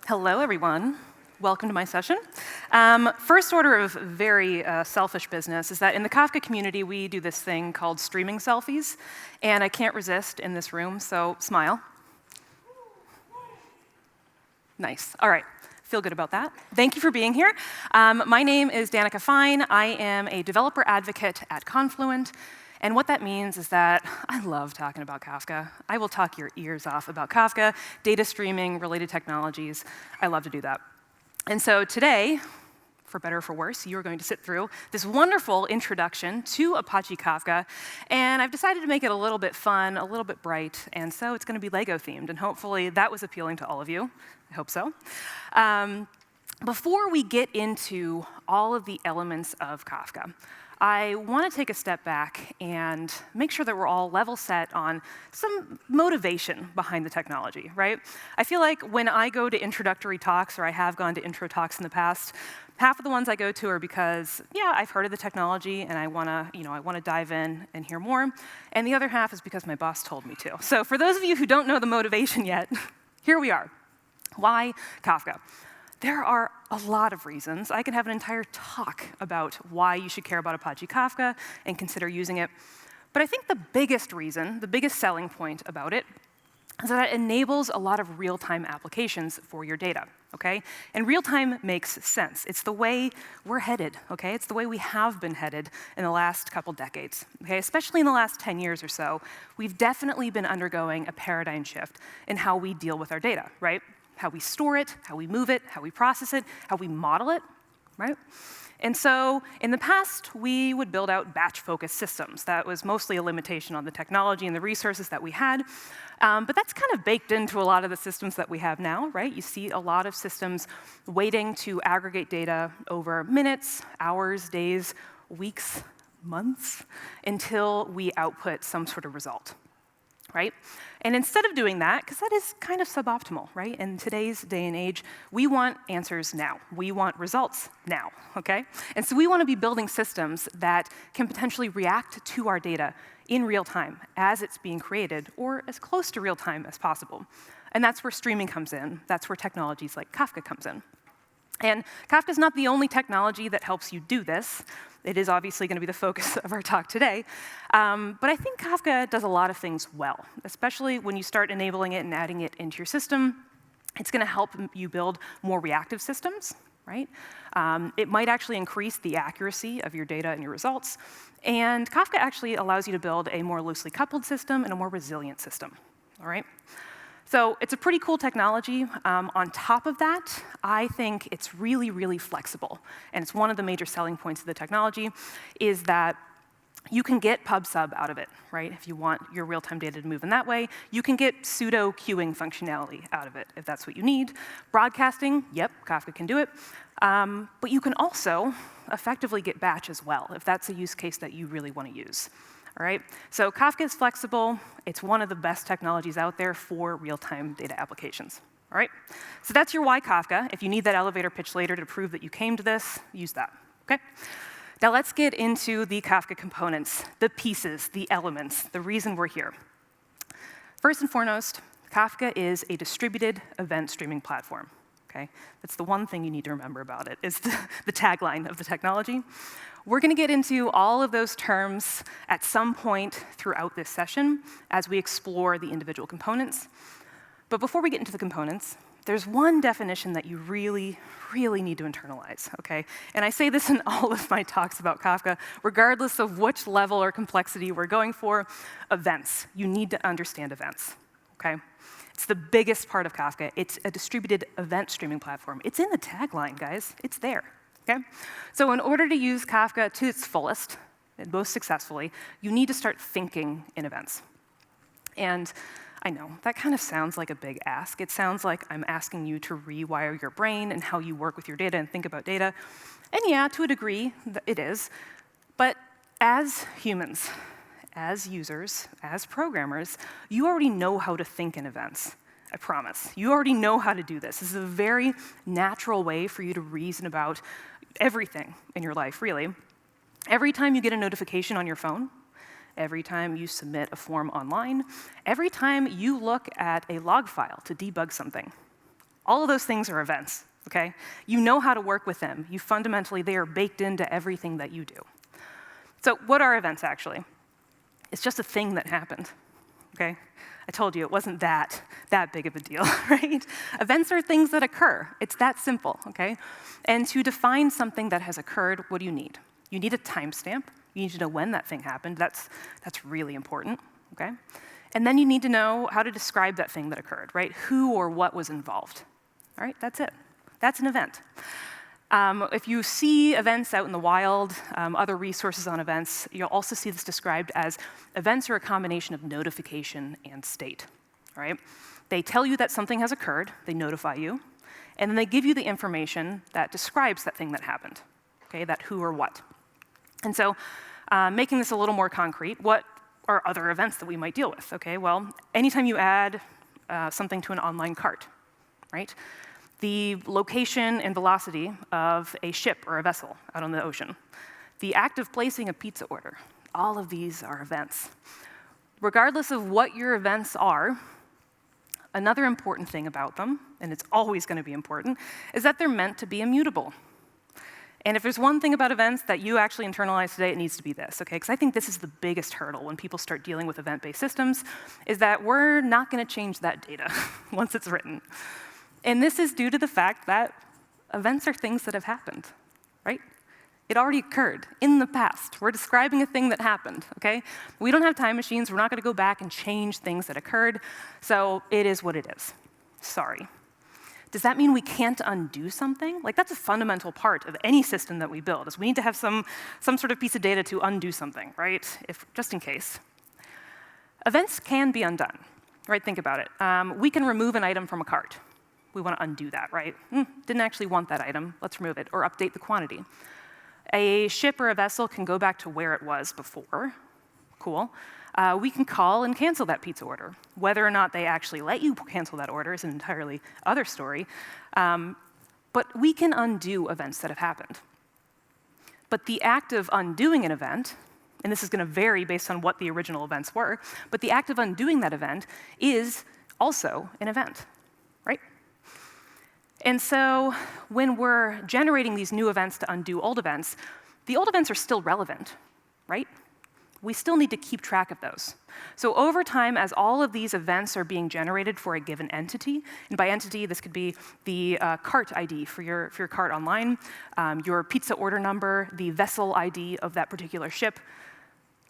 Hello, everyone. Welcome to my session. First order of very selfish business is that in the Kafka community, we do this thing called streaming selfies, and I can't resist in this room, so smile. Nice. All right. Feel good about that. Thank you for being here. My name is Danica. I am a developer advocate at Confluent. And what that means is that I love talking about Kafka. I will talk your ears off about Kafka, data streaming, related technologies. I love to do that. And so today, for better or for worse, you are going to sit through this wonderful introduction to Apache Kafka. And I've decided to make it a little bit fun, a little bit bright. And so it's going to be Lego themed. And hopefully that was appealing to all of you. I hope so. Before we get into all of the elements of Kafka, I want to take a step back and make sure that we're all level set on some motivation behind the technology, right? I feel like when I go to introductory talks, or I have gone to intro talks in the past, half of the ones I go to are because, yeah, I've heard of the technology and I want to dive in and hear more. And the other half is because my boss told me to. So for those of you who don't know the motivation yet, here we are. Why Kafka? There are a lot of reasons. I can have an entire talk about why you should care about Apache Kafka and consider using it. But I think the biggest reason, the biggest selling point about it, is that it enables a lot of real-time applications for your data, okay? And real-time makes sense. It's the way we're headed, okay? It's the way we have been headed in the last couple decades, okay? Especially in the last 10 years or so, we've definitely been undergoing a paradigm shift in how we deal with our data, right? How we store it, how we move it, how we process it, how we model it, right? And so in the past, we would build out batch-focused systems. That was mostly a limitation on the technology and the resources that we had. But that's kind of baked into a lot of the systems that we have now, right? You see a lot of systems waiting to aggregate data over minutes, hours, days, weeks, months, until we output some sort of result, right? And instead of doing that, because that is kind of suboptimal, right? In today's day and age, we want answers now. We want results now, okay? And so we want to be building systems that can potentially react to our data in real time as it's being created, or as close to real time as possible. And that's where streaming comes in. That's where technologies like Kafka comes in. And Kafka is not the only technology that helps you do this. It is obviously going to be the focus of our talk today. But I think Kafka does a lot of things well, especially when you start enabling it and adding it into your system. It's going to help you build more reactive systems, right? It might actually increase the accuracy of your data and your results. And Kafka actually allows you to build a more loosely coupled system and a more resilient system, all right? So it's a pretty cool technology. On top of that, I think it's really, really flexible. And it's one of the major selling points of the technology is that you can get pub/sub out of it, right? If you want your real-time data to move in that way, you can get pseudo queuing functionality out of it if that's what you need. Broadcasting, yep, Kafka can do it. But you can also effectively get batch as well if that's a use case that you really want to use. All right, so Kafka is flexible. It's one of the best technologies out there for real-time data applications. All right, so that's your why Kafka. If you need that elevator pitch later to prove that you came to this, use that, okay? Now let's get into the Kafka components, the pieces, the elements, the reason we're here. First and foremost, Kafka is a distributed event streaming platform, okay? That's the one thing you need to remember about it, is the tagline of the technology. We're going to get into all of those terms at some point throughout this session as we explore the individual components. But before we get into the components, there's one definition that you really, really need to internalize, okay? And I say this in all of my talks about Kafka, regardless of which level or complexity we're going for, events. You need to understand events, okay? It's the biggest part of Kafka. It's a distributed event streaming platform. It's in the tagline, guys. It's there. Okay? So in order to use Kafka to its fullest, and most successfully, you need to start thinking in events. And I know, that kind of sounds like a big ask. It sounds like I'm asking you to rewire your brain and how you work with your data and think about data. And yeah, to a degree, it is. But as humans, as users, as programmers, you already know how to think in events. I promise. You already know how to do this. This is a very natural way for you to reason about everything in your life, really. Every time you get a notification on your phone, every time you submit a form online, every time you look at a log file to debug something, All of those things are events, okay? You know how to work with them. They are baked into everything that you do. So what are events, actually? It's just a thing that happened, okay? I told you it wasn't that big of a deal, right? Events are things that occur. It's that simple, okay? And to define something that has occurred, what do you need? You need a timestamp. You need to know when that thing happened. That's really important, okay? And then you need to know how to describe that thing that occurred, right? Who or what was involved, all right? That's it. That's an event. If you see events out in the wild, other resources on events, you'll also see this described as events are a combination of notification and state, right? They tell you that something has occurred, they notify you, and then they give you the information that describes that thing that happened, okay, that who or what. And so making this a little more concrete, what are other events that we might deal with? Okay, well, anytime you add something to an online cart, right? The location and velocity of a ship or a vessel out on the ocean, the act of placing a pizza order, all of these are events. Regardless of what your events are, another important thing about them, and it's always going to be important, is that they're meant to be immutable. And if there's one thing about events that you actually internalize today, it needs to be this, okay? Because I think this is the biggest hurdle when people start dealing with event-based systems, is that we're not going to change that data once it's written. And this is due to the fact that events are things that have happened, right? It already occurred in the past. We're describing a thing that happened, okay? We don't have time machines. We're not going to go back and change things that occurred. So it is what it is. Sorry. Does that mean we can't undo something? Like, that's a fundamental part of any system that we build, is we need to have some sort of piece of data to undo something, right? Just in case. Events can be undone, right? Think about it. We can remove an item from a cart. We want to undo that, right? Didn't actually want that item. Let's remove it, or update the quantity. A ship or a vessel can go back to where it was before. Cool. We can call and cancel that pizza order. Whether or not they actually let you cancel that order is an entirely other story. But we can undo events that have happened. But the act of undoing an event, and this is going to vary based on what the original events were, but the act of undoing that event is also an event, right? And so when we're generating these new events to undo old events, the old events are still relevant, right? We still need to keep track of those. So over time, as all of these events are being generated for a given entity, and by entity, this could be the cart ID for your cart online, your pizza order number, the vessel ID of that particular ship,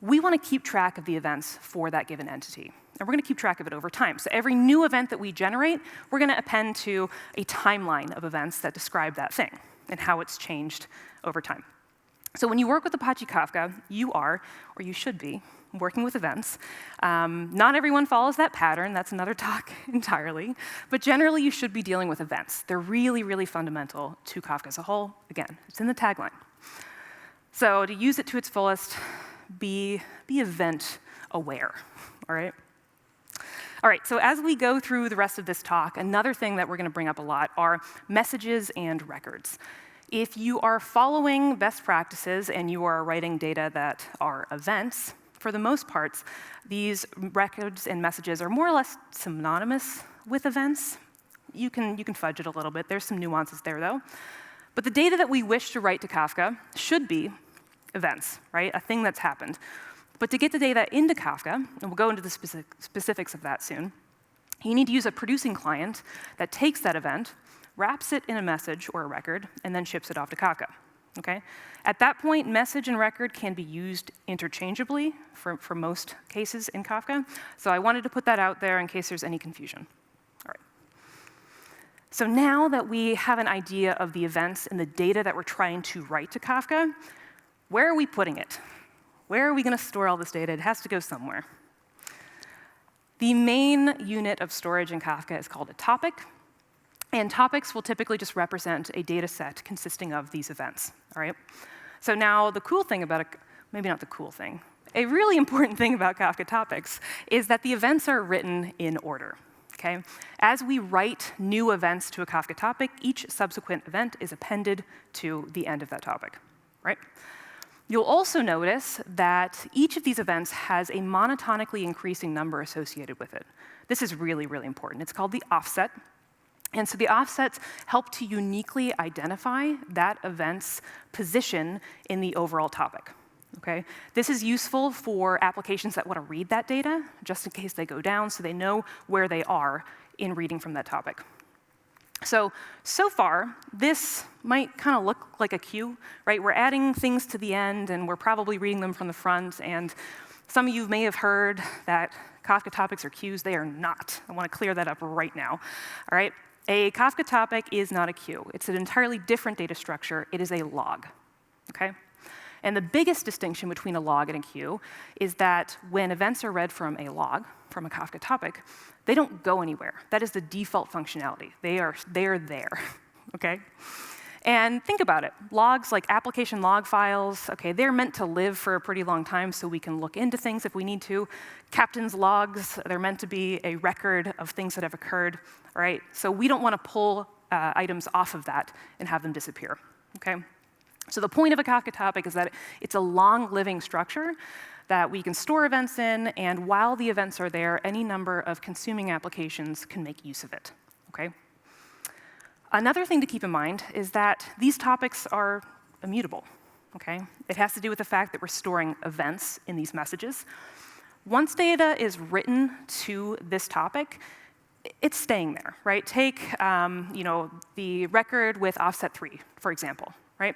we want to keep track of the events for that given entity. And we're going to keep track of it over time. So every new event that we generate, we're going to append to a timeline of events that describe that thing and how it's changed over time. So when you work with Apache Kafka, you are, or you should be, working with events. Not everyone follows that pattern. That's another talk entirely. But generally, you should be dealing with events. They're really, really fundamental to Kafka as a whole. Again, it's in the tagline. So to use it to its fullest, be event aware, all right? All right, so as we go through the rest of this talk, another thing that we're going to bring up a lot are messages and records. If you are following best practices and you are writing data that are events, for the most parts, these records and messages are more or less synonymous with events. You can fudge it a little bit. There's some nuances there, though. But the data that we wish to write to Kafka should be events, right? A thing that's happened. But to get the data into Kafka, and we'll go into the specifics of that soon, you need to use a producing client that takes that event, wraps it in a message or a record, and then ships it off to Kafka, okay? At that point, message and record can be used interchangeably for most cases in Kafka. So I wanted to put that out there in case there's any confusion. All right. So now that we have an idea of the events and the data that we're trying to write to Kafka, where are we putting it? Where are we going to store all this data? It has to go somewhere. The main unit of storage in Kafka is called a topic. And topics will typically just represent a data set consisting of these events, all right? So now the cool thing about it, maybe not the cool thing, a really important thing about Kafka topics is that the events are written in order, okay? As we write new events to a Kafka topic, each subsequent event is appended to the end of that topic, right? You'll also notice that each of these events has a monotonically increasing number associated with it. This is really, really important. It's called the offset. And so the offsets help to uniquely identify that event's position in the overall topic. Okay? This is useful for applications that want to read that data, just in case they go down, so they know where they are in reading from that topic. So far, this might kind of look like a queue, right? We're adding things to the end, and we're probably reading them from the front, and some of you may have heard that Kafka topics are queues. They are not. I want to clear that up right now, all right? A Kafka topic is not a queue. It's an entirely different data structure. It is a log, okay? And the biggest distinction between a log and a queue is that when events are read from a log, from a Kafka topic, they don't go anywhere. That is the default functionality. They are there, okay? And think about it. Logs, like application log files, okay, they're meant to live for a pretty long time so we can look into things if we need to. Captain's logs, they're meant to be a record of things that have occurred, right? So we don't want to pull items off of that and have them disappear, okay? So the point of a Kafka topic is that it's a long-living structure that we can store events in, and while the events are there, any number of consuming applications can make use of it, okay? Another thing to keep in mind is that these topics are immutable, okay? It has to do with the fact that we're storing events in these messages. Once data is written to this topic, it's staying there, right? Take the record with offset 3, for example, right?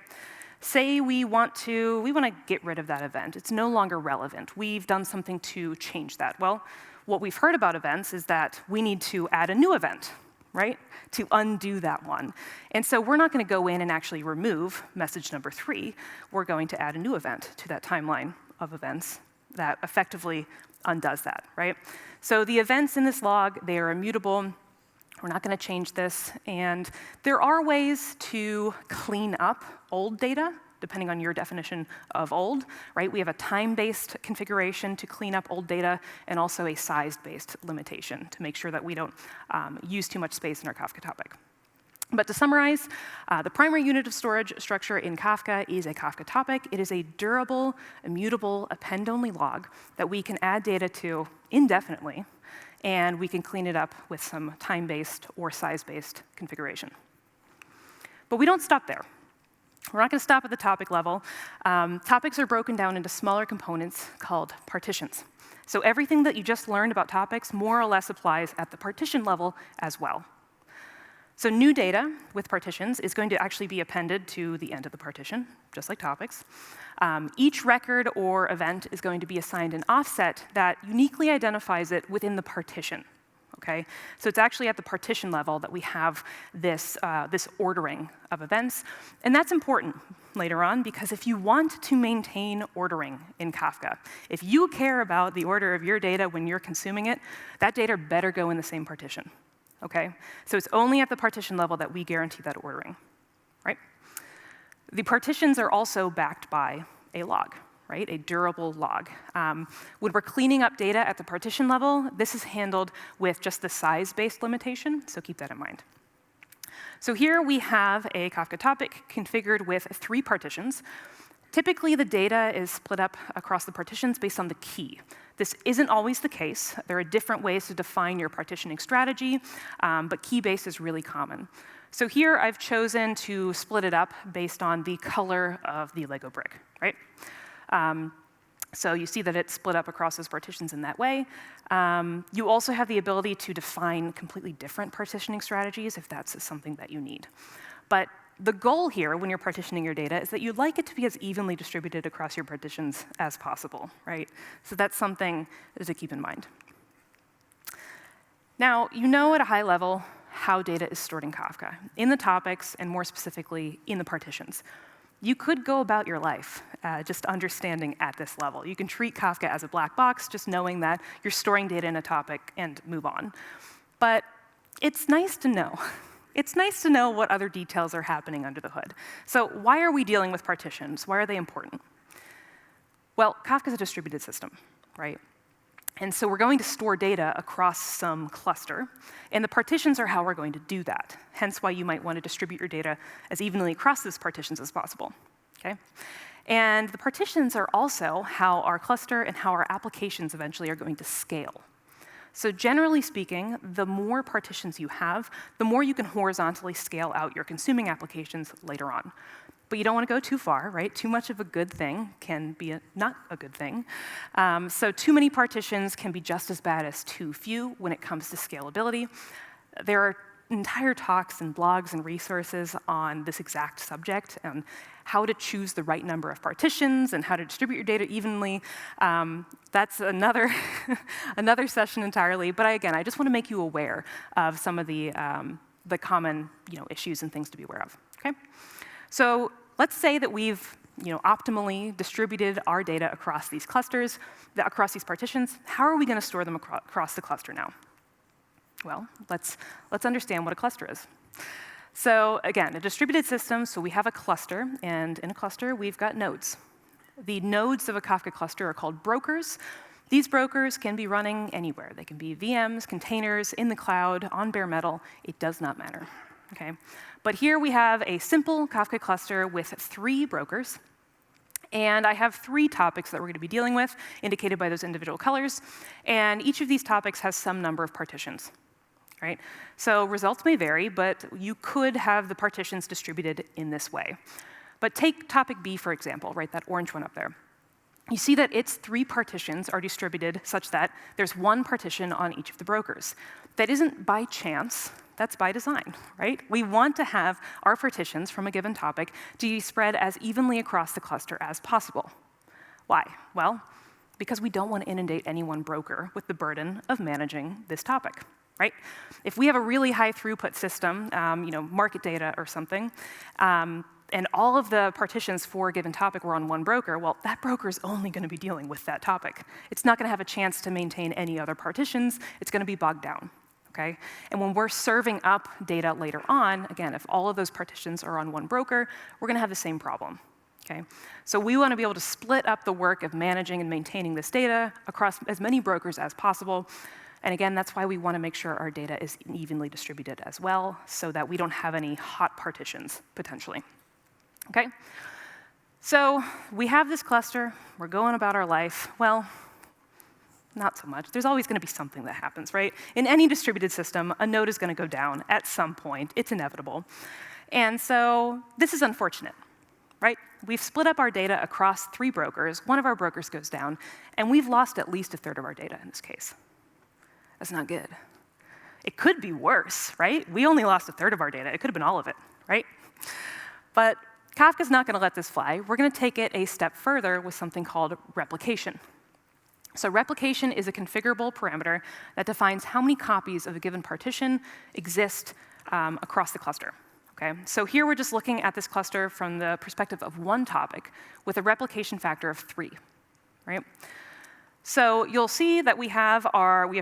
Say we want to get rid of that event. It's no longer relevant. We've done something to change that. Well, what we've heard about events is that we need to add a new event, right, to undo that one. And so we're not going to go in and actually remove message number 3. We're going to add a new event to that timeline of events that effectively undoes that, right? So the events in this log, they are immutable. We're not going to change this. And there are ways to clean up old data, depending on your definition of old, right? We have a time-based configuration to clean up old data, and also a size-based limitation to make sure that we don't use too much space in our Kafka topic. But to summarize, the primary unit of storage structure in Kafka is a Kafka topic. It is a durable, immutable, append-only log that we can add data to indefinitely, and we can clean it up with some time-based or size-based configuration. But we don't stop there. We're not going to stop at the topic level. Topics are broken down into smaller components called partitions. So everything that you just learned about topics more or less applies at the partition level as well. So new data with partitions is going to actually be appended to the end of the partition, just like topics. Each record or event is going to be assigned an offset that uniquely identifies it within the partition. Okay? So it's actually at the partition level that we have this ordering of events. And that's important later on, because if you want to maintain ordering in Kafka, if you care about the order of your data when you're consuming it, that data better go in the same partition. Okay? So it's only at the partition level that we guarantee that ordering, right? The partitions are also backed by a log, right? A durable log. When we're cleaning up data at the partition level, this is handled with just the size-based limitation, so keep that in mind. So here we have a Kafka topic configured with 3 partitions. Typically, the data is split up across the partitions based on the key. This isn't always the case. There are different ways to define your partitioning strategy, but key-based is really common. So here I've chosen to split it up based on the color of the Lego brick, right? So you see that it's split up across those partitions in that way. You also have the ability to define completely different partitioning strategies if that's something that you need. But the goal here when you're partitioning your data is that you'd like it to be as evenly distributed across your partitions as possible, right? So that's something to keep in mind. Now, you know at a high level how data is stored in Kafka, in the topics, and more specifically, in the partitions. You could go about your life just understanding at this level. You can treat Kafka as a black box, just knowing that you're storing data in a topic and move on. But it's nice to know. It's nice to know what other details are happening under the hood. So why are we dealing with partitions? Why are they important? Well, Kafka is a distributed system, right? And so we're going to store data across some cluster, and the partitions are how we're going to do that, hence why you might want to distribute your data as evenly across those partitions as possible, okay? And the partitions are also how our cluster and how our applications eventually are going to scale. So generally speaking, the more partitions you have, the more you can horizontally scale out your consuming applications later on. But you don't want to go too far, right? Too much of a good thing can be not a good thing. So too many partitions can be just as bad as too few when it comes to scalability. There are entire talks and blogs and resources on this exact subject and how to choose the right number of partitions and how to distribute your data evenly. That's another, another session entirely. But again, I just want to make you aware of some of the common issues and things to be aware of. Okay? So let's say that we've optimally distributed our data across these clusters, across these partitions. How are we going to store them across the cluster now? Well, let's understand what a cluster is. So again, a distributed system, so we have a cluster, and in a cluster, we've got nodes. The nodes of a Kafka cluster are called brokers. These brokers can be running anywhere. They can be VMs, containers, in the cloud, on bare metal. It does not matter. Okay? But here we have a simple Kafka cluster with 3 brokers. And I have 3 topics that we're going to be dealing with, indicated by those individual colors. And each of these topics has some number of partitions. Right? So results may vary, but you could have the partitions distributed in this way. But take topic B, for example, right, that orange one up there. You see that its 3 partitions are distributed such that there's 1 partition on each of the brokers. That isn't by chance, that's by design, right? We want to have our partitions from a given topic to be spread as evenly across the cluster as possible. Why? Well, because we don't want to inundate any one broker with the burden of managing this topic. Right? If we have a really high throughput system, market data or something, and all of the partitions for a given topic were on one broker, well, that broker is only going to be dealing with that topic. It's not going to have a chance to maintain any other partitions. It's going to be bogged down. Okay? And when we're serving up data later on, again, if all of those partitions are on one broker, we're going to have the same problem. Okay? So we want to be able to split up the work of managing and maintaining this data across as many brokers as possible. And again, that's why we want to make sure our data is evenly distributed as well, so that we don't have any hot partitions, potentially. Okay? So we have this cluster. We're going about our life. Well, not so much. There's always going to be something that happens, right? In any distributed system, a node is going to go down at some point. It's inevitable. And so this is unfortunate, right? We've split up our data across 3 brokers. One of our brokers goes down, and we've lost at least 1/3 of our data in this case. That's not good. It could be worse, right? We only lost 1/3 of our data. It could have been all of it, right? But Kafka's not going to let this fly. We're going to take it a step further with something called replication. So replication is a configurable parameter that defines how many copies of a given partition exist across the cluster. Okay? So here we're just looking at this cluster from the perspective of one topic with a replication factor of 3, right? So you'll see that we have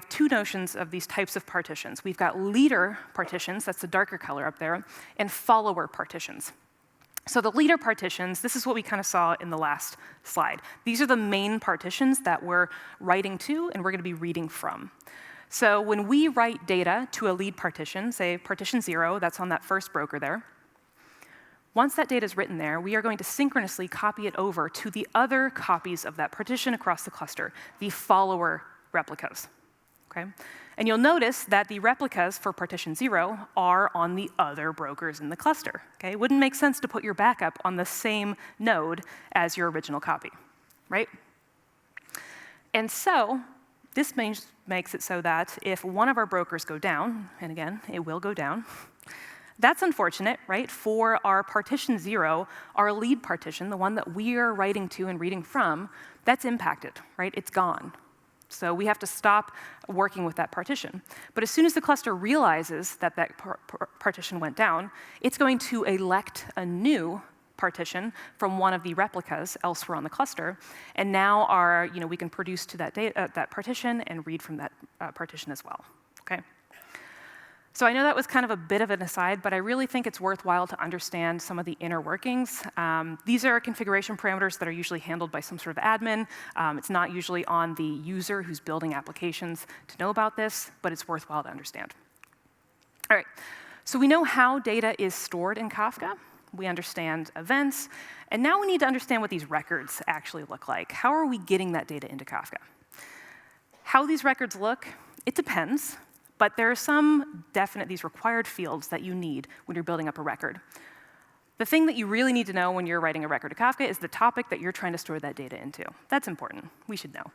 2 notions of these types of partitions. We've got leader partitions, that's the darker color up there, and follower partitions. So the leader partitions, this is what we kind of saw in the last slide. These are the main partitions that we're writing to and we're going to be reading from. So when we write data to a lead partition, say partition 0, that's on that first broker there, once that data is written there, we are going to synchronously copy it over to the other copies of that partition across the cluster, the follower replicas. Okay? And you'll notice that the replicas for partition 0 are on the other brokers in the cluster. Okay? It wouldn't make sense to put your backup on the same node as your original copy, right? And so this makes it so that if one of our brokers go down, and again, it will go down, that's unfortunate, right? For our partition 0, our lead partition, the one that we are writing to and reading from, that's impacted, right? It's gone. So we have to stop working with that partition. But as soon as the cluster realizes that that partition went down, it's going to elect a new partition from one of the replicas elsewhere on the cluster, and now we can produce to that partition and read from that partition as well. Okay. So I know that was kind of a bit of an aside, but I really think it's worthwhile to understand some of the inner workings. These are configuration parameters that are usually handled by some sort of admin. It's not usually on the user who's building applications to know about this, but it's worthwhile to understand. All right, so we know how data is stored in Kafka. We understand events, and now we need to understand what these records actually look like. How are we getting that data into Kafka? How these records look It depends, but there are some definite, these required fields that you need when you're building up a record. The thing that you really need to know when you're writing a record to Kafka is the topic that you're trying to store that data into. That's important. We should know.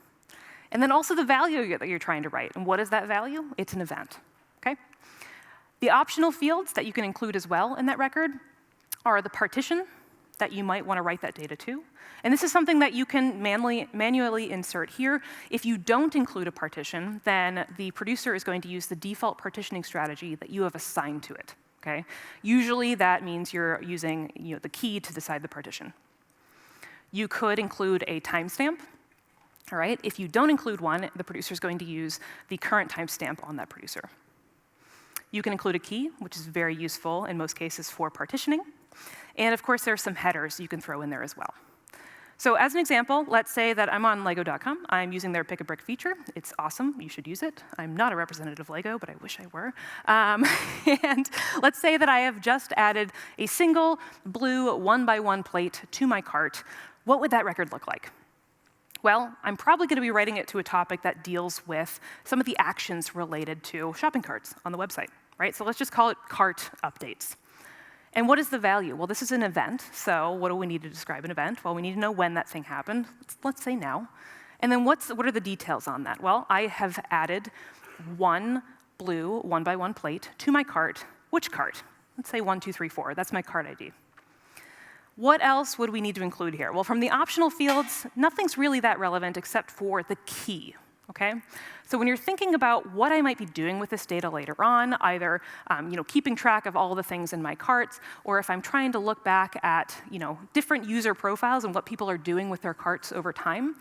And then also the value that you're trying to write. And what is that value? It's an event. Okay? The optional fields that you can include as well in that record are the partition that you might want to write that data to. And this is something that you can manually insert here. If you don't include a partition, then the producer is going to use the default partitioning strategy that you have assigned to it. Okay? Usually that means you're using the key to decide the partition. You could include a timestamp. All right? If you don't include one, the producer is going to use the current timestamp on that producer. You can include a key, which is very useful in most cases for partitioning. And of course, there are some headers you can throw in there as well. So as an example, let's say that I'm on Lego.com. I'm using their pick a brick feature. It's awesome. You should use it. I'm not a representative of Lego, but I wish I were. And let's say that I have just added a single blue 1x1 plate to my cart. What would that record look like? Well, I'm probably going to be writing it to a topic that deals with some of the actions related to shopping carts on the website, right? So let's just call it cart updates. And what is the value? Well, this is an event, so what do we need to describe an event? Well, we need to know when that thing happened. Let's say now. And then what are the details on that? Well, I have added one blue 1x1 plate to my cart. Which cart? Let's say 1, 2, 3, 4. That's my cart ID. What else would we need to include here? Well, from the optional fields, nothing's really that relevant except for the key. Okay? So when you're thinking about what I might be doing with this data later on, either keeping track of all the things in my carts, or if I'm trying to look back at different user profiles and what people are doing with their carts over time,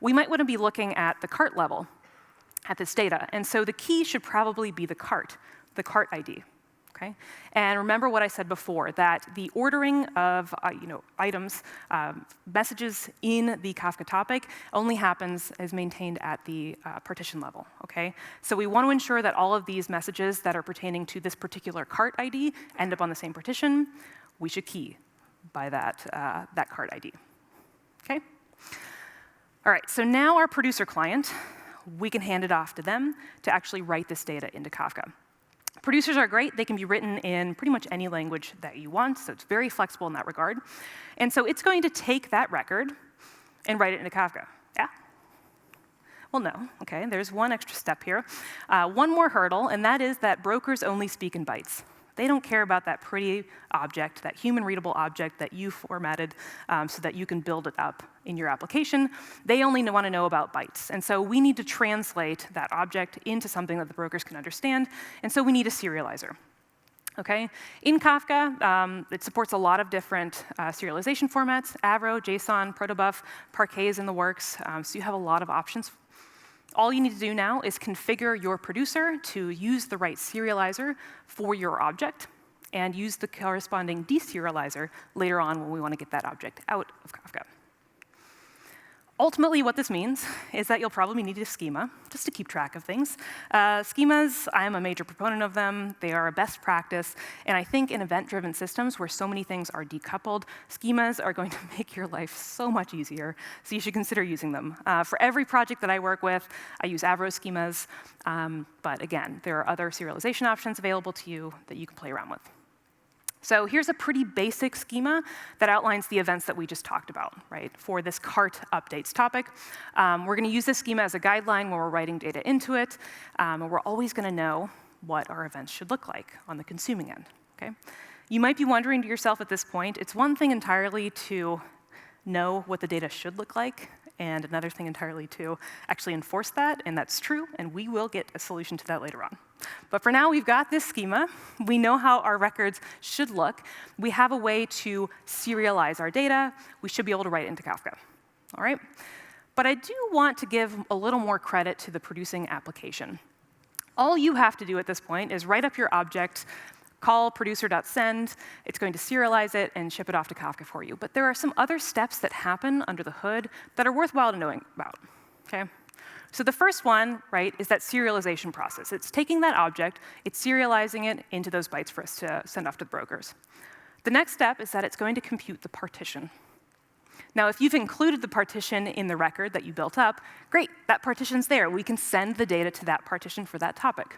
we might want to be looking at the cart level at this data. And so the key should probably be the cart ID. Okay? And remember what I said before, that the ordering of items, messages in the Kafka topic only happens as maintained at the partition level. Okay? So we want to ensure that all of these messages that are pertaining to this particular cart ID end up on the same partition. We should key by that cart ID. Okay? All right, so now our producer client, we can hand it off to them to actually write this data into Kafka. Producers are great. They can be written in pretty much any language that you want, so it's very flexible in that regard. And so it's going to take that record and write it into Kafka. Yeah? Well, no. Okay, there's one extra step here. One more hurdle, and that is that brokers only speak in bytes. They don't care about that pretty object, that human-readable object that you formatted so that you can build it up in your application. They only want to know about bytes. And so we need to translate that object into something that the brokers can understand, and so we need a serializer. Okay? In Kafka, it supports a lot of different serialization formats: Avro, JSON, Protobuf, Parquet is in the works, so you have a lot of options. All you need to do now is configure your producer to use the right serializer for your object and use the corresponding deserializer later on when we want to get that object out of Kafka. Ultimately, what this means is that you'll probably need a schema just to keep track of things. Schemas, I am a major proponent of them. They are a best practice. And I think in event-driven systems where so many things are decoupled, schemas are going to make your life so much easier. So you should consider using them. For every project that I work with, I use Avro schemas. But again, there are other serialization options available to you that you can play around with. So here's a pretty basic schema that outlines the events that we just talked about, right, for this cart updates topic. We're going to use this schema as a guideline when we're writing data into it, and we're always going to know what our events should look like on the consuming end. Okay? You might be wondering to yourself at this point, it's one thing entirely to know what the data should look like, and another thing entirely to actually enforce that, and that's true, and we will get a solution to that later on. But for now, we've got this schema. We know how our records should look. We have a way to serialize our data. We should be able to write it into Kafka. All right? But I do want to give a little more credit to the producing application. All you have to do at this point is write up your object, call producer.send. It's going to serialize it and ship it off to Kafka for you. But there are some other steps that happen under the hood that are worthwhile to knowing about. Okay? So the first one, right, is that serialization process. It's taking that object, it's serializing it into those bytes for us to send off to the brokers. The next step is that it's going to compute the partition. Now, if you've included the partition in the record that you built up, great, that partition's there. We can send the data to that partition for that topic.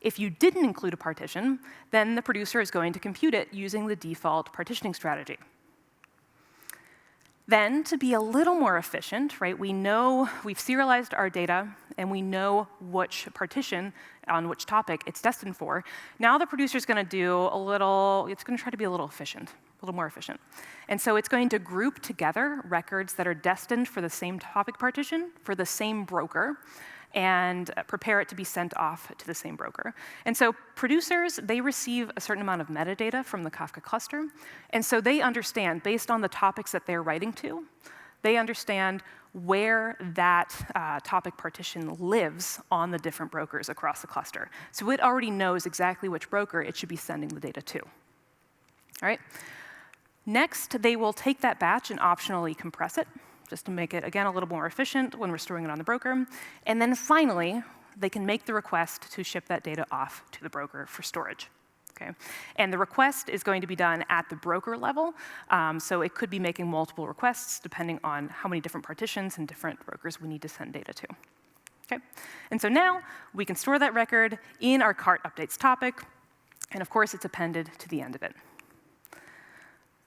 If you didn't include a partition, then the producer is going to compute it using the default partitioning strategy. Then, to be a little more efficient, right, we know we've serialized our data, and we know which partition on which topic it's destined for. Now the producer is going to do it's going to try to be a little more efficient. And so it's going to group together records that are destined for the same topic partition for the same broker, and prepare it to be sent off to the same broker. And so producers, they receive a certain amount of metadata from the Kafka cluster, and so they understand, based on the topics that they're writing to, they understand where that topic partition lives on the different brokers across the cluster. So it already knows exactly which broker it should be sending the data to. All right? Next, they will take that batch and optionally compress it, just to make it, again, a little more efficient when we're storing it on the broker. And then finally, they can make the request to ship that data off to the broker for storage. Okay? And the request is going to be done at the broker level, so it could be making multiple requests depending on how many different partitions and different brokers we need to send data to. Okay? And so now we can store that record in our cart updates topic, and of course it's appended to the end of it.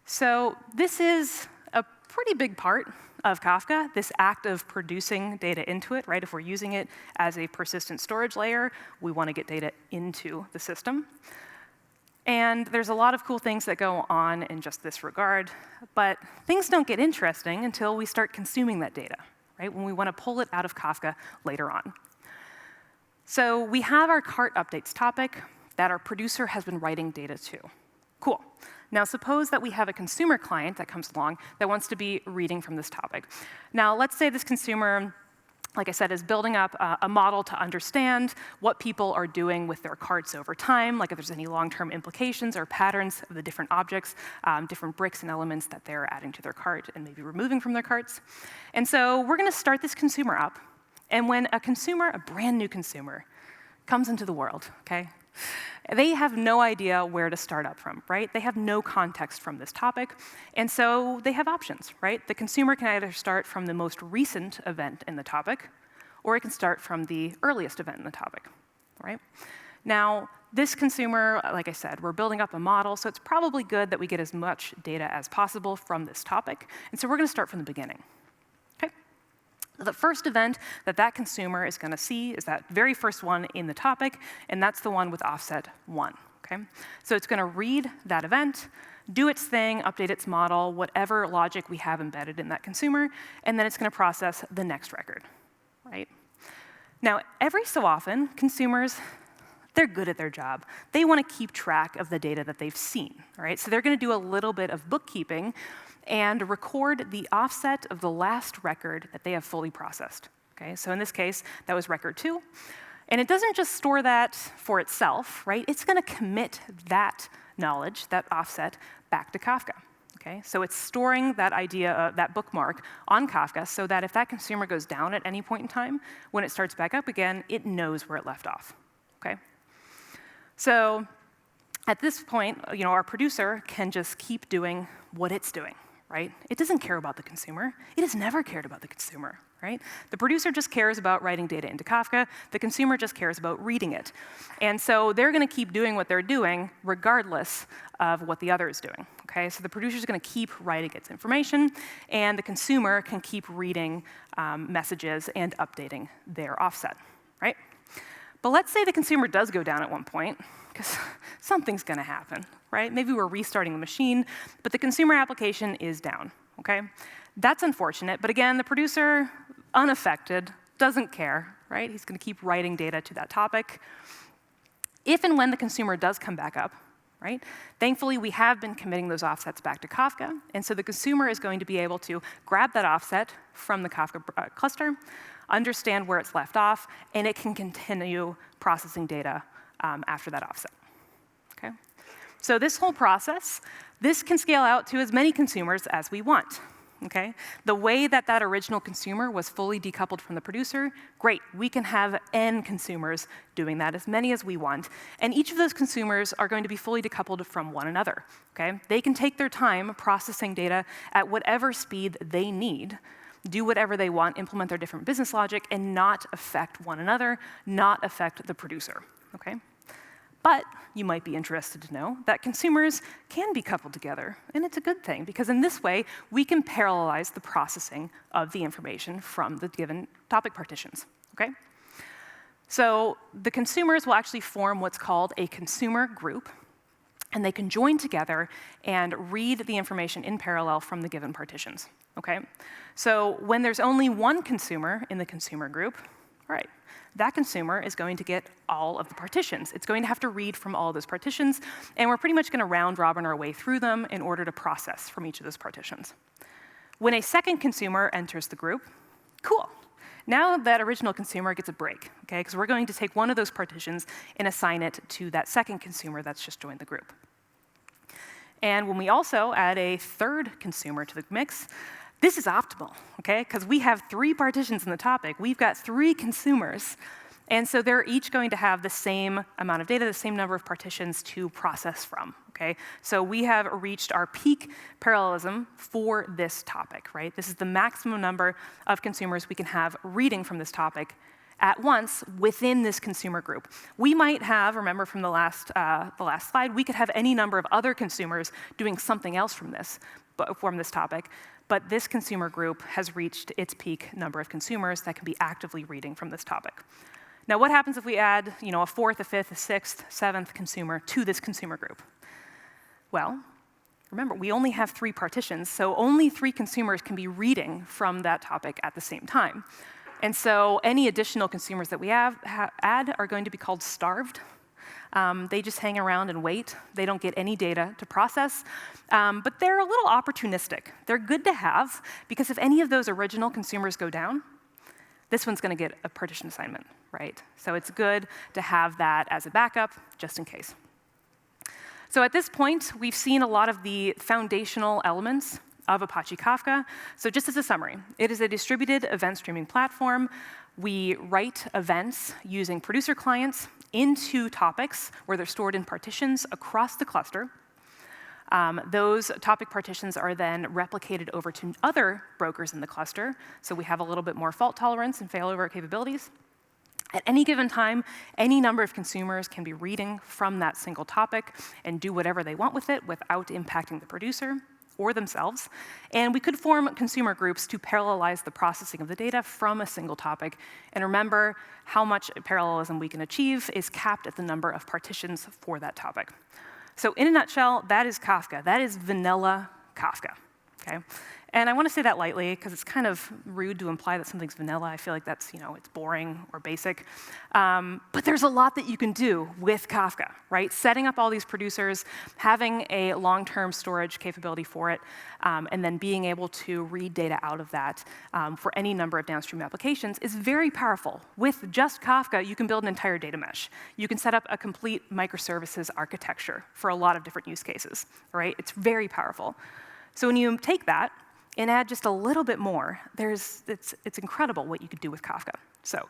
So this is a pretty big part of Kafka, this act of producing data into it, right? If we're using it as a persistent storage layer, we want to get data into the system. And there's a lot of cool things that go on in just this regard, but things don't get interesting until we start consuming that data, right? When we want to pull it out of Kafka later on. So we have our cart updates topic that our producer has been writing data to. Cool. Now suppose that we have a consumer client that comes along that wants to be reading from this topic. Now let's say this consumer, like I said, is building up a model to understand what people are doing with their carts over time, like if there's any long-term implications or patterns of the different objects, different bricks and elements that they're adding to their cart and maybe removing from their carts. And so we're going to start this consumer up. And when a consumer, a brand new consumer, comes into the world, okay, they have no idea where to start up from, right? They have no context from this topic, and so they have options, right? The consumer can either start from the most recent event in the topic, or it can start from the earliest event in the topic, right? Now, this consumer, like I said, we're building up a model, so it's probably good that we get as much data as possible from this topic, and so we're going to start from the beginning. The first event that that consumer is going to see is that very first one in the topic, and that's the one with offset 1. Okay? So it's going to read that event, do its thing, update its model, whatever logic we have embedded in that consumer, and then it's going to process the next record. Right? Now, every so often, consumers, they're good at their job. They want to keep track of the data that they've seen. Right? So they're going to do a little bit of bookkeeping and record the offset of the last record that they have fully processed. Okay, so in this case, that was record 2. And it doesn't just store that for itself, right? It's going to commit that knowledge, that offset, back to Kafka. Okay, so it's storing that idea, that bookmark on Kafka so that if that consumer goes down at any point in time, when it starts back up again, it knows where it left off. Okay? So at this point, our producer can just keep doing what it's doing. Right? It doesn't care about the consumer. It has never cared about the consumer, right? The producer just cares about writing data into Kafka. The consumer just cares about reading it. And so they're going to keep doing what they're doing regardless of what the other is doing, okay? So the producer is going to keep writing its information, and the consumer can keep reading messages and updating their offset, right? But let's say the consumer does go down at one point, because something's going to happen, right? Maybe we're restarting the machine, but the consumer application is down, okay? That's unfortunate, but again, the producer, unaffected, doesn't care, right? He's going to keep writing data to that topic. If and when the consumer does come back up, right? Thankfully, we have been committing those offsets back to Kafka, and so the consumer is going to be able to grab that offset from the Kafka cluster, understand where it's left off, and it can continue processing data after that offset. Okay? So this whole process, this can scale out to as many consumers as we want. okay? The way that that original consumer was fully decoupled from the producer, great. We can have n consumers doing that, as many as we want. And each of those consumers are going to be fully decoupled from one another, okay? They can take their time processing data at whatever speed they need, do whatever they want, implement their different business logic, and not affect one another, not affect the producer, okay? But you might be interested to know that consumers can be coupled together, and it's a good thing, because in this way, we can parallelize the processing of the information from the given topic partitions, okay? So the consumers will actually form what's called a consumer group, and they can join together and read the information in parallel from the given partitions, okay? So when there's only one consumer in the consumer group, all right, that consumer is going to get all of the partitions. It's going to have to read from all of those partitions, and we're pretty much going to round robin our way through them in order to process from each of those partitions. When a second consumer enters the group, cool. Now that original consumer gets a break, okay? Because we're going to take one of those partitions and assign it to that second consumer that's just joined the group. And when we also add a third consumer to the mix, this is optimal, okay? Because we have 3 partitions in the topic. We've got 3 consumers. And so they're each going to have the same amount of data, the same number of partitions to process from, okay? So we have reached our peak parallelism for this topic, right? This is the maximum number of consumers we can have reading from this topic at once within this consumer group. We might have, remember from the last slide, we could have any number of other consumers doing something else from this topic, but this consumer group has reached its peak number of consumers that can be actively reading from this topic. Now, what happens if we add, a 4th, a 5th, a 6th, 7th consumer to this consumer group? Well, remember, we only have 3 partitions, so only 3 consumers can be reading from that topic at the same time. And so any additional consumers that we add are going to be called starved. They just hang around and wait. They don't get any data to process, but they're a little opportunistic. They're good to have, because if any of those original consumers go down, this one's going to get a partition assignment, right? So it's good to have that as a backup, just in case. So at this point, we've seen a lot of the foundational elements of Apache Kafka. So just as a summary, it is a distributed event streaming platform. We write events using producer clients into topics where they're stored in partitions across the cluster. Those topic partitions are then replicated over to other brokers in the cluster, so we have a little bit more fault tolerance and failover capabilities. At any given time, any number of consumers can be reading from that single topic and do whatever they want with it without impacting the producer or themselves. And we could form consumer groups to parallelize the processing of the data from a single topic. And remember, how much parallelism we can achieve is capped at the number of partitions for that topic. So in a nutshell, that is Kafka. That is vanilla Kafka, okay? And I want to say that lightly, because it's kind of rude to imply that something's vanilla. I feel like that's, it's boring or basic. But there's a lot that you can do with Kafka, right? Setting up all these producers, having a long-term storage capability for it, and then being able to read data out of that for any number of downstream applications is very powerful. With just Kafka, you can build an entire data mesh. You can set up a complete microservices architecture for a lot of different use cases, right? It's very powerful. So when you take that and add just a little bit more, it's incredible what you could do with Kafka. So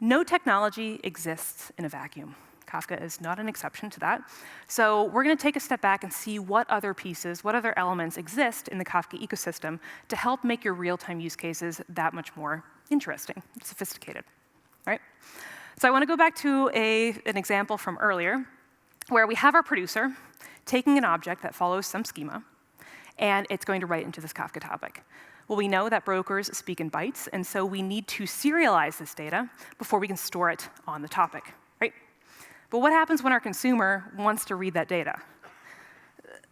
no technology exists in a vacuum. Kafka is not an exception to that. So we're going to take a step back and see what other pieces, what other elements exist in the Kafka ecosystem to help make your real-time use cases that much more interesting, sophisticated, right? So I want to go back to an example from earlier where we have our producer taking an object that follows some schema, and it's going to write into this Kafka topic. Well, we know that brokers speak in bytes, and so we need to serialize this data before we can store it on the topic, right? But what happens when our consumer wants to read that data?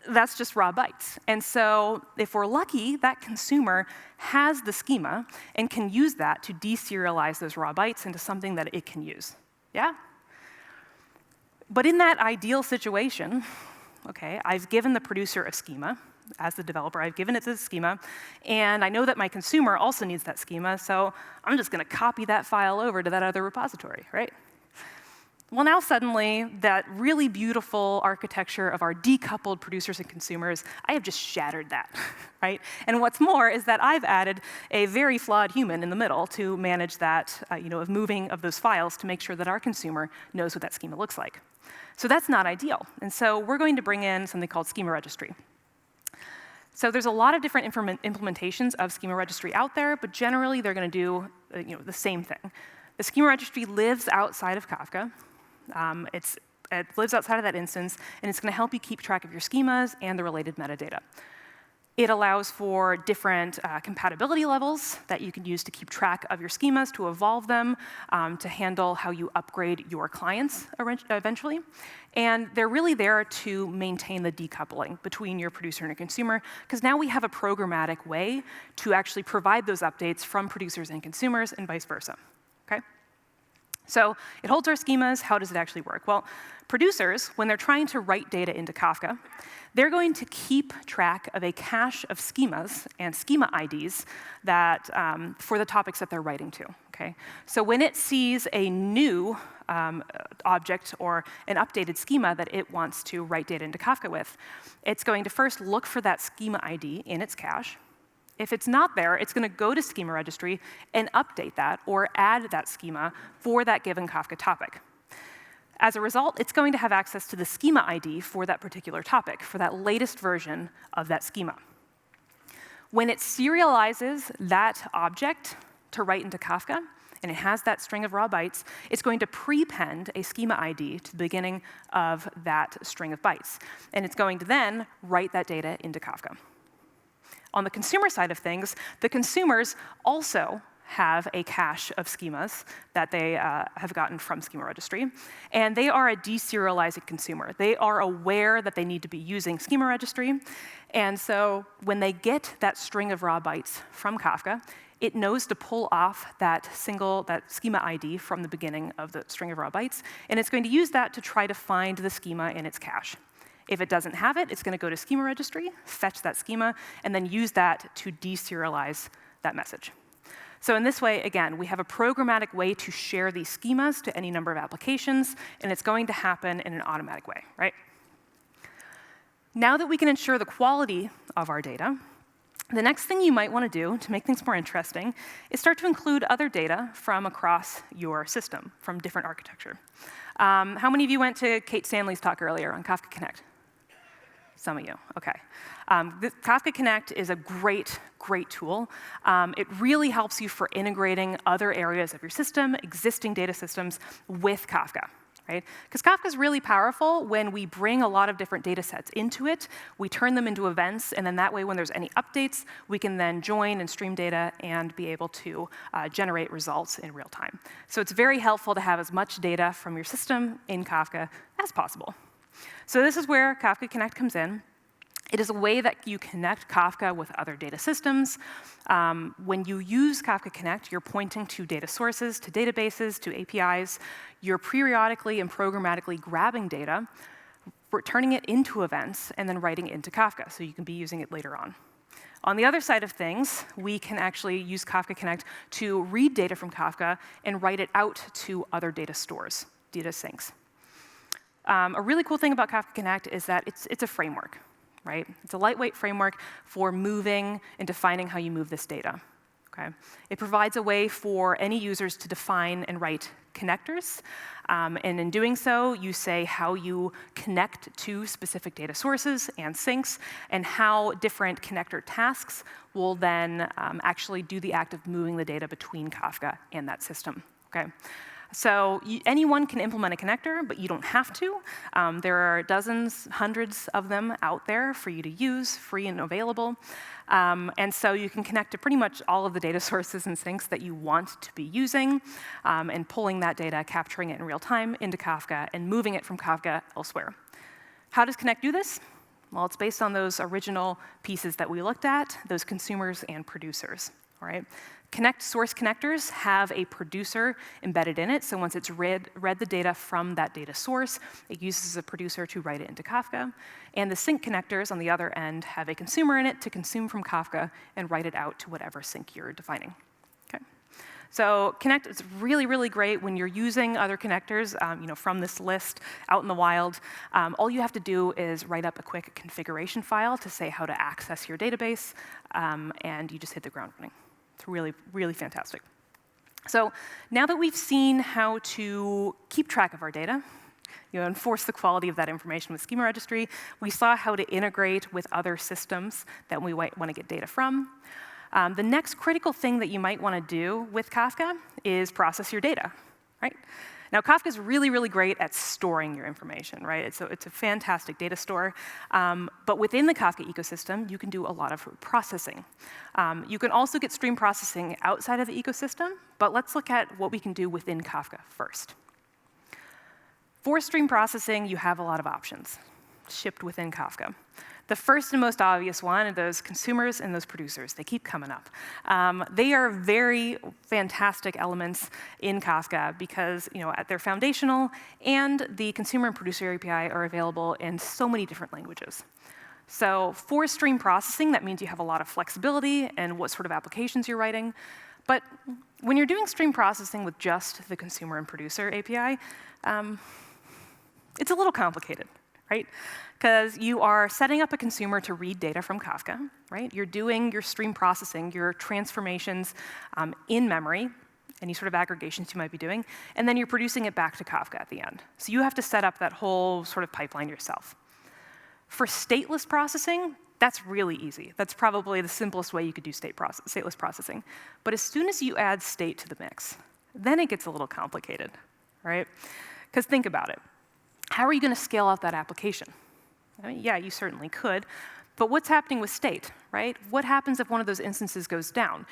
That's just raw bytes. And so if we're lucky, that consumer has the schema and can use that to deserialize those raw bytes into something that it can use, yeah? But in that ideal situation, okay, I've given the producer a schema. As the developer, I've given it the schema, and I know that my consumer also needs that schema, so I'm just going to copy that file over to that other repository, right? Well, now suddenly, that really beautiful architecture of our decoupled producers and consumers, I have just shattered that, right? And what's more is that I've added a very flawed human in the middle to manage that, of moving of those files to make sure that our consumer knows what that schema looks like. So that's not ideal. And so we're going to bring in something called Schema registry. So there's a lot of different implementations of Schema registry out there, but generally they're going to do the same thing. The Schema registry lives outside of Kafka. It lives outside of that instance, and it's going to help you keep track of your schemas and the related metadata. It allows for different compatibility levels that you can use to keep track of your schemas, to evolve them, to handle how you upgrade your clients eventually. And they're really there to maintain the decoupling between your producer and your consumer, because now we have a programmatic way to actually provide those updates from producers and consumers and vice versa. Okay? So it holds our schemas. How does it actually work? Well, producers, when they're trying to write data into Kafka, they're going to keep track of a cache of schemas and schema IDs that, for the topics that they're writing to. Okay? So when it sees a new object or an updated schema that it wants to write data into Kafka with, it's going to first look for that schema ID in its cache. If it's not there, it's going to go to Schema registry and update that or add that schema for that given Kafka topic. As a result, it's going to have access to the schema ID for that particular topic, for that latest version of that schema. When it serializes that object to write into Kafka, and it has that string of raw bytes, it's going to prepend a schema ID to the beginning of that string of bytes. And it's going to then write that data into Kafka. On the consumer side of things, the consumers also have a cache of schemas that they have gotten from Schema registry, and they are a deserializing consumer. They are aware that they need to be using Schema registry, and so when they get that string of raw bytes from Kafka, it knows to pull off that schema ID from the beginning of the string of raw bytes, and it's going to use that to try to find the schema in its cache. If it doesn't have it, it's going to go to Schema registry, fetch that schema, and then use that to deserialize that message. So in this way, again, we have a programmatic way to share these schemas to any number of applications, and it's going to happen in an automatic way, right? Now that we can ensure the quality of our data, the next thing you might want to do to make things more interesting is start to include other data from across your system, from different architecture. How many of you went to Kate Stanley's talk earlier on Kafka Connect? Some of you, okay. Kafka Connect is a great, great tool. It really helps you for integrating other areas of your system, existing data systems, with Kafka, right? Because Kafka is really powerful when we bring a lot of different data sets into it, we turn them into events, and then that way when there's any updates, we can then join and stream data and be able to generate results in real time. So it's very helpful to have as much data from your system in Kafka as possible. So this is where Kafka Connect comes in. It is a way that you connect Kafka with other data systems. When you use Kafka Connect, you're pointing to data sources, to databases, to APIs. You're periodically and programmatically grabbing data, turning it into events, and then writing it into Kafka, so you can be using it later on. On the other side of things, we can actually use Kafka Connect to read data from Kafka and write it out to other data stores, data sinks. A really cool thing about Kafka Connect is that it's a framework, right? It's a lightweight framework for moving and defining how you move this data. Okay? It provides a way for any users to define and write connectors, and in doing so, you say how you connect to specific data sources and sinks, and how different connector tasks will then actually do the act of moving the data between Kafka and that system. Okay? So anyone can implement a connector, but you don't have to. There are dozens, hundreds of them out there for you to use, free and available. And so you can connect to pretty much all of the data sources and sinks that you want to be using, and pulling that data, capturing it in real time into Kafka, and moving it from Kafka elsewhere. How does Connect do this? Well, it's based on those original pieces that we looked at, those consumers and producers. All right? Connect source connectors have a producer embedded in it, so once it's read the data from that data source, it uses a producer to write it into Kafka. And the sink connectors on the other end have a consumer in it to consume from Kafka and write it out to whatever sink you're defining. Okay. So Connect is really, really great when you're using other connectors from this list out in the wild. All you have to do is write up a quick configuration file to say how to access your database, and you just hit the ground running. It's really, really fantastic. So now that we've seen how to keep track of our data, enforce the quality of that information with Schema registry, we saw how to integrate with other systems that we might want to get data from. The next critical thing that you might want to do with Kafka is process your data, right? Now, Kafka is really, really great at storing your information, right? It's a fantastic data store. But within the Kafka ecosystem, you can do a lot of processing. You can also get stream processing outside of the ecosystem, but let's look at what we can do within Kafka first. For stream processing, you have a lot of options shipped within Kafka. The first and most obvious one are those consumers and those producers. They keep coming up. They are very fantastic elements in Kafka because they're foundational, and the consumer and producer API are available in so many different languages. So for stream processing, that means you have a lot of flexibility in what sort of applications you're writing. But when you're doing stream processing with just the consumer and producer API, it's a little complicated, right? Because you are setting up a consumer to read data from Kafka, right? You're doing your stream processing, your transformations in memory, any sort of aggregations you might be doing, and then you're producing it back to Kafka at the end. So you have to set up that whole sort of pipeline yourself. For stateless processing, that's really easy. That's probably the simplest way you could do stateless processing. But as soon as you add state to the mix, then it gets a little complicated, right? Because think about it. How are you going to scale out that application? I mean, yeah, you certainly could, but what's happening with state, right? What happens if one of those instances goes down?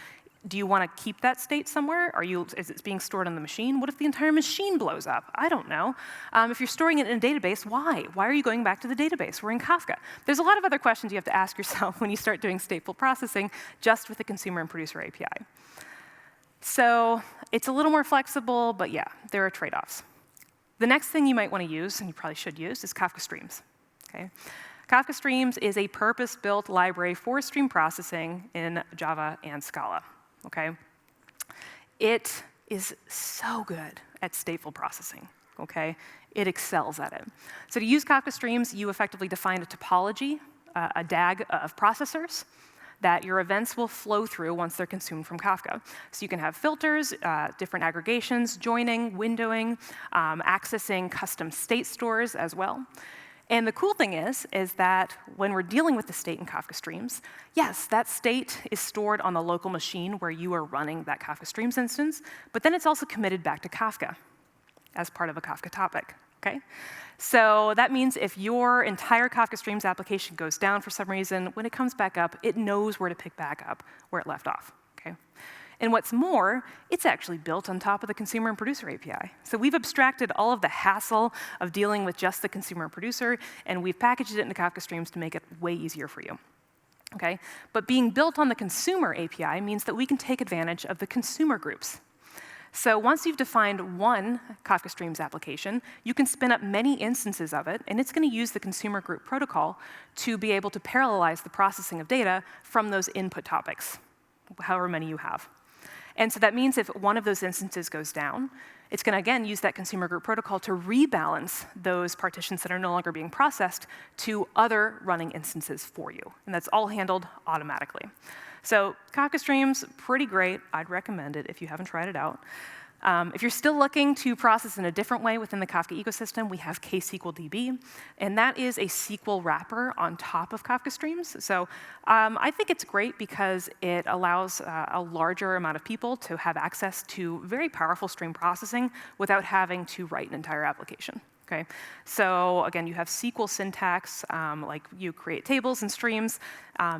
Do you want to keep that state somewhere? Is it being stored on the machine? What if the entire machine blows up? I don't know. If you're storing it in a database, why? Why are you going back to the database? We're in Kafka. There's a lot of other questions you have to ask yourself when you start doing stateful processing just with the consumer and producer API. So it's a little more flexible, but yeah, there are trade-offs. The next thing you might want to use, and you probably should use, is Kafka Streams. Okay? Kafka Streams is a purpose-built library for stream processing in Java and Scala. Okay? It is so good at stateful processing. Okay? It excels at it. So to use Kafka Streams, you effectively define a topology, a DAG of processors that your events will flow through once they're consumed from Kafka. So you can have filters, different aggregations, joining, windowing, accessing custom state stores as well. And the cool thing is that when we're dealing with the state in Kafka Streams, yes, that state is stored on the local machine where you are running that Kafka Streams instance, but then it's also committed back to Kafka as part of a Kafka topic. Okay? So that means if your entire Kafka Streams application goes down for some reason, when it comes back up, it knows where to pick back up where it left off. Okay? And what's more, it's actually built on top of the consumer and producer API. So we've abstracted all of the hassle of dealing with just the consumer and producer, and we've packaged it into Kafka Streams to make it way easier for you. Okay? But being built on the consumer API means that we can take advantage of the consumer groups. So once you've defined one Kafka Streams application, you can spin up many instances of it, and it's going to use the consumer group protocol to be able to parallelize the processing of data from those input topics, however many you have. And so that means if one of those instances goes down, it's going to, again, use that consumer group protocol to rebalance those partitions that are no longer being processed to other running instances for you. And that's all handled automatically. So Kafka Streams, pretty great. I'd recommend it if you haven't tried it out. If you're still looking to process in a different way within the Kafka ecosystem, we have KSQLDB, and that is a SQL wrapper on top of Kafka Streams. So I think it's great because it allows a larger amount of people to have access to very powerful stream processing without having to write an entire application. Okay, so again, you have SQL syntax, like you create tables and streams,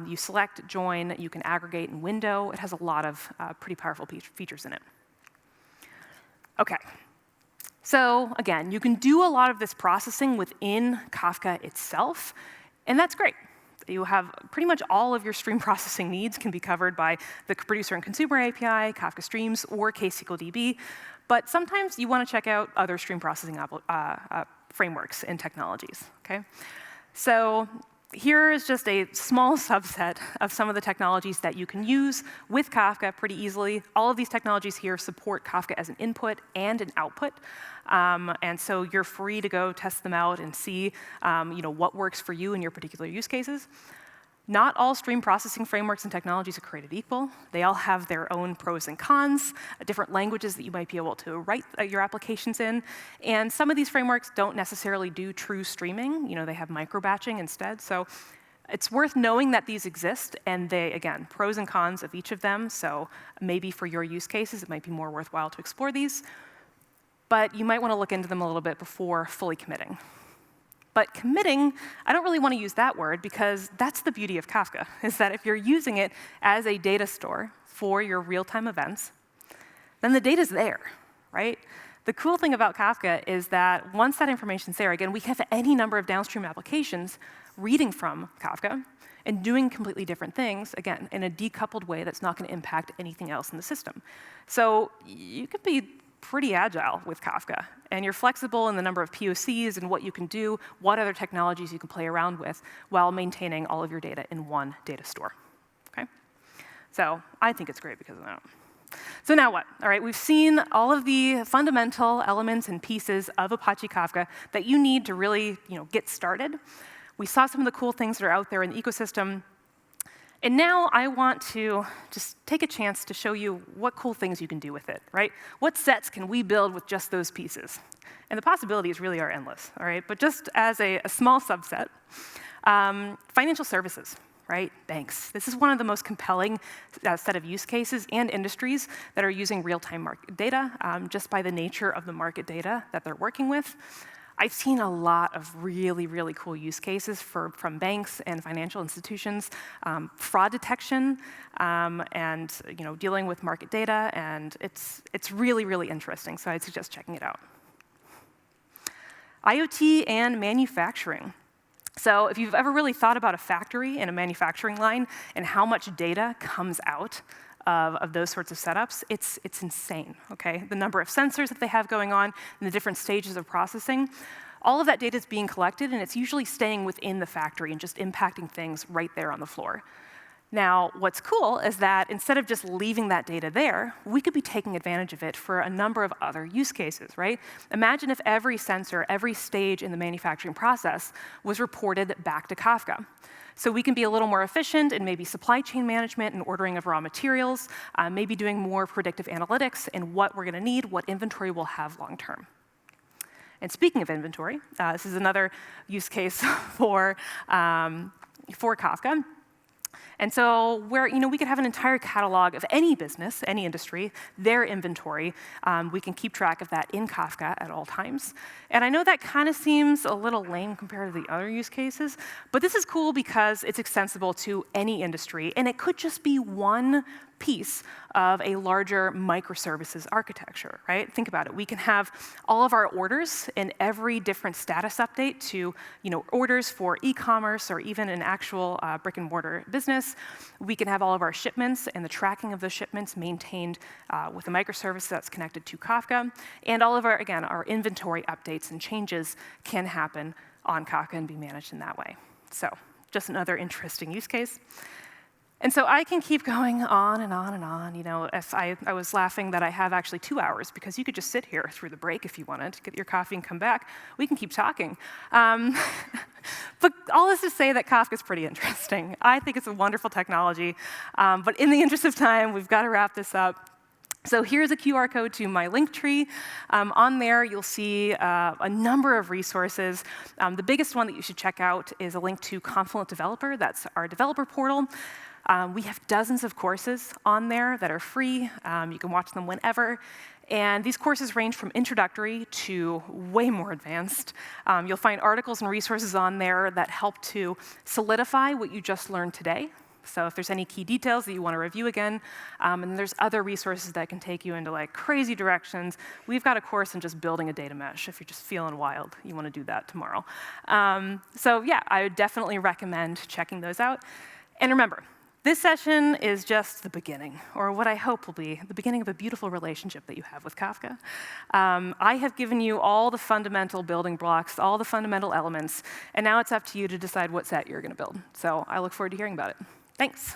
you select, join, you can aggregate and window. It has a lot of pretty powerful features in it. Okay, so again, you can do a lot of this processing within Kafka itself, and that's great. You have pretty much all of your stream processing needs can be covered by the producer and consumer API, Kafka Streams, or KSQLDB. But sometimes you want to check out other stream processing frameworks and technologies. Okay? So here is just a small subset of some of the technologies that you can use with Kafka pretty easily. All of these technologies here support Kafka as an input and an output. And so you're free to go test them out and see what works for you in your particular use cases. Not all stream processing frameworks and technologies are created equal. They all have their own pros and cons, different languages that you might be able to write your applications in. And some of these frameworks don't necessarily do true streaming. They have micro-batching instead. So it's worth knowing that these exist, and they, again, pros and cons of each of them. So maybe for your use cases, it might be more worthwhile to explore these. But you might want to look into them a little bit before fully committing. But committing, I don't really want to use that word because that's the beauty of Kafka, is that if you're using it as a data store for your real-time events, then the data's there, right? The cool thing about Kafka is that once that information's there, again, we have any number of downstream applications reading from Kafka and doing completely different things, again, in a decoupled way that's not going to impact anything else in the system. So you could be pretty agile with Kafka, and you're flexible in the number of POCs and what you can do, what other technologies you can play around with, while maintaining all of your data in one data store. Okay? So I think it's great because of that. So now what? All right, we've seen all of the fundamental elements and pieces of Apache Kafka that you need to really get started. We saw some of the cool things that are out there in the ecosystem. And now I want to just take a chance to show you what cool things you can do with it, right? What sets can we build with just those pieces? And the possibilities really are endless, all right? But just as a small subset, financial services, right? Banks. This is one of the most compelling set of use cases and industries that are using real-time market data just by the nature of the market data that they're working with. I've seen a lot of really, really cool use cases from banks and financial institutions, fraud detection, and dealing with market data, and it's really, really interesting. So I'd suggest checking it out. IoT and manufacturing. So if you've ever really thought about a factory and a manufacturing line and how much data comes out of those sorts of setups, it's insane, okay? The number of sensors that they have going on and the different stages of processing, all of that data is being collected, and it's usually staying within the factory and just impacting things right there on the floor. Now, what's cool is that instead of just leaving that data there, we could be taking advantage of it for a number of other use cases, right? Imagine if every sensor, every stage in the manufacturing process was reported back to Kafka. So we can be a little more efficient in maybe supply chain management and ordering of raw materials, maybe doing more predictive analytics in what we're going to need, what inventory we'll have long term. And speaking of inventory, this is another use case for Kafka. And so where we could have an entire catalog of any business, any industry, their inventory. We can keep track of that in Kafka at all times. And I know that kind of seems a little lame compared to the other use cases, but this is cool because it's extensible to any industry, and it could just be one piece of a larger microservices architecture, right? Think about it. We can have all of our orders in every different status update to orders for e-commerce or even an actual brick and mortar business. We can have all of our shipments and the tracking of those shipments maintained with a microservice that's connected to Kafka. And all of our, again, our inventory updates and changes can happen on Kafka and be managed in that way. So just another interesting use case. And so I can keep going on and on and on. If I was laughing that I have actually 2 hours because you could just sit here through the break if you wanted, get your coffee and come back. We can keep talking. But all this to say that Kafka is pretty interesting. I think it's a wonderful technology. But in the interest of time, we've got to wrap this up. So here's a QR code to my link tree. On there, you'll see a number of resources. The biggest one that you should check out is a link to Confluent Developer. That's our developer portal. We have dozens of courses on there that are free. You can watch them whenever. And these courses range from introductory to way more advanced. You'll find articles and resources on there that help to solidify what you just learned today. So if there's any key details that you want to review again, and there's other resources that can take you into crazy directions. We've got a course in just building a data mesh. If you're just feeling wild, you want to do that tomorrow. So yeah, I would definitely recommend checking those out. And remember, This session is just the beginning, or what I hope will be the beginning of a beautiful relationship that you have with Kafka. I have given you all the fundamental building blocks, all the fundamental elements, and now it's up to you to decide what set you're going to build. So I look forward to hearing about it. Thanks.